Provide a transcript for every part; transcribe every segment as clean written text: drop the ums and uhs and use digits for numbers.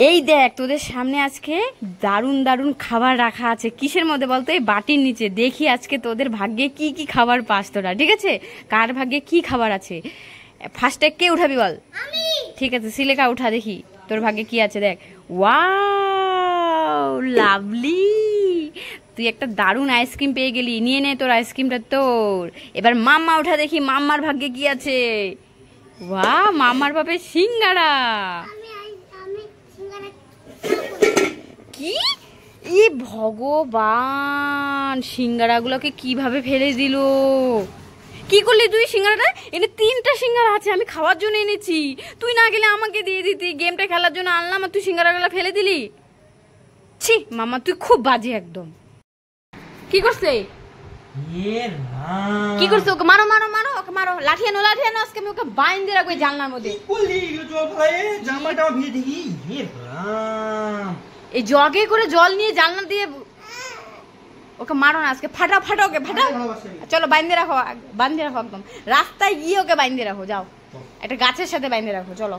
এই দেখ তোদের সামনে আজকে দারুণ দারুণ খাবার রাখা আছে। কিসের মধ্যে বলতো? এই বাটির নিচে। দেখি আজকে তোদের ভাগ্যে কি কি খাবার পাস তোরা। ঠিক আছে, কার ভাগ্যে কি খাবার আছে। ফার্স্টে কে উঠাবি বল? ঠিক আছে, সিলেকা উঠা, দেখি তোর ভাগ্যে কি আছে। দেখ, ওয়াও লাভলি, তুই একটা দারুণ আইসক্রিম পেয়ে গেলি। নিয়ে নে তোর আইসক্রিমটা তোর। এবার মাম্মা উঠা, দেখি মাম্মার ভাগ্যে কি আছে। ওয়া, মাম্মার বাপে সিঙ্গারা। কি এ ভগবান, সিঙ্গারাগুলোকে কিভাবে ফেলে দিল? কি করলি তুই সিঙ্গারাটা? এনে 3টা সিঙ্গারা আছে, আমি খাওয়ার জন্য এনেছি। তুই না গেলে আমাকে দিয়ে দিতি, গেমটা খেলার জন্য আনলাম আর তুই সিঙ্গারাগুলো ফেলে দিলি। ছি মামা, তুই খুব বাজে একদম। কি করছে? কি করছে? ওকে মারো মারো মারো, ওকে মারো। লাঠি আনো লাঠি আনো, আজকে আমি ওকে বাইন্ধে রাখবো জানলার মধ্যে। এই জগে করে জল নিয়ে জানলা দিয়ে ওকে মারো না আজকে। ফাটাও ফাটাও, ওকে ফাটাও। চলো বাইন্ধে রাখো, বান্ধে রাখো একদম। রাস্তায় গিয়ে ওকে বাইন্ধে রাখো, যাও একটা গাছের সাথে বাইন্ধে রাখো। চলো।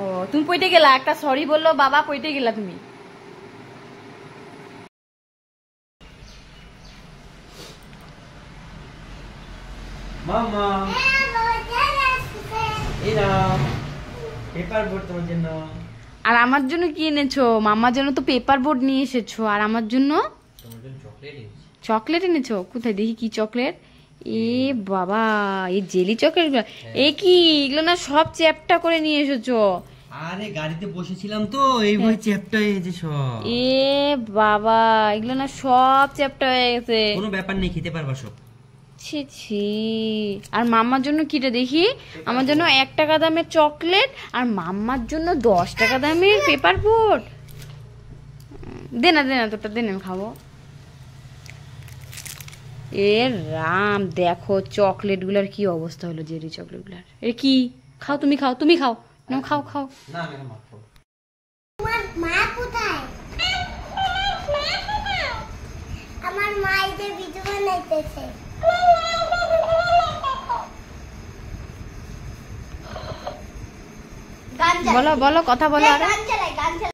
ও তুমি পইতে গেলা, একটা সরি বললো বাবা, পইতে গেলা তুমি। মামা পেপার বোর্ড তোমার জন্য। আর আমার জন্য কি এনেছো? মামার জন্য তো পেপার বোর্ড নিয়ে এসেছো, আর আমার জন্য চকলেট এনেছো। কোথায় দেখি, কি চকলেট? এ বাবা, এই জেলি চকলেট গুলো। এ কি এগুলো না সব চ্যাপটা করে নিয়ে এসেছো? আরে গাড়িতে বসেছিলাম তো, এই ভাই চ্যাপটা হয়েছে সব। এ বাবা, এগুলো না সব চ্যাপটা হয়ে গেছে। কোনো ব্যাপার নেই, খেতে পারবা সব। ছি ছি। আর মাম্মার জন্য কিটা দেখি? আমার জন্য 1 টাকা দামের চকলেট, আর মাম্মার জন্য 10 টাকা দামের পেপার বোর্ড। দে না দে না, তোরটা দে না, আমি খাবো। এ রাম, দেখো চকলেট গুলার কি অবস্থা হলো, জেরি চকলেট গুলার। এ কি? খাও তুমি, খাও তুমি, খাও না, খাও খাও। না আমি মাত্র। আমার মা কোথায়? আমার মা এদের ভিডিও বানাইতেছে। বলো বলো, কথা বলো। আরে গান চালাই গান চালাই।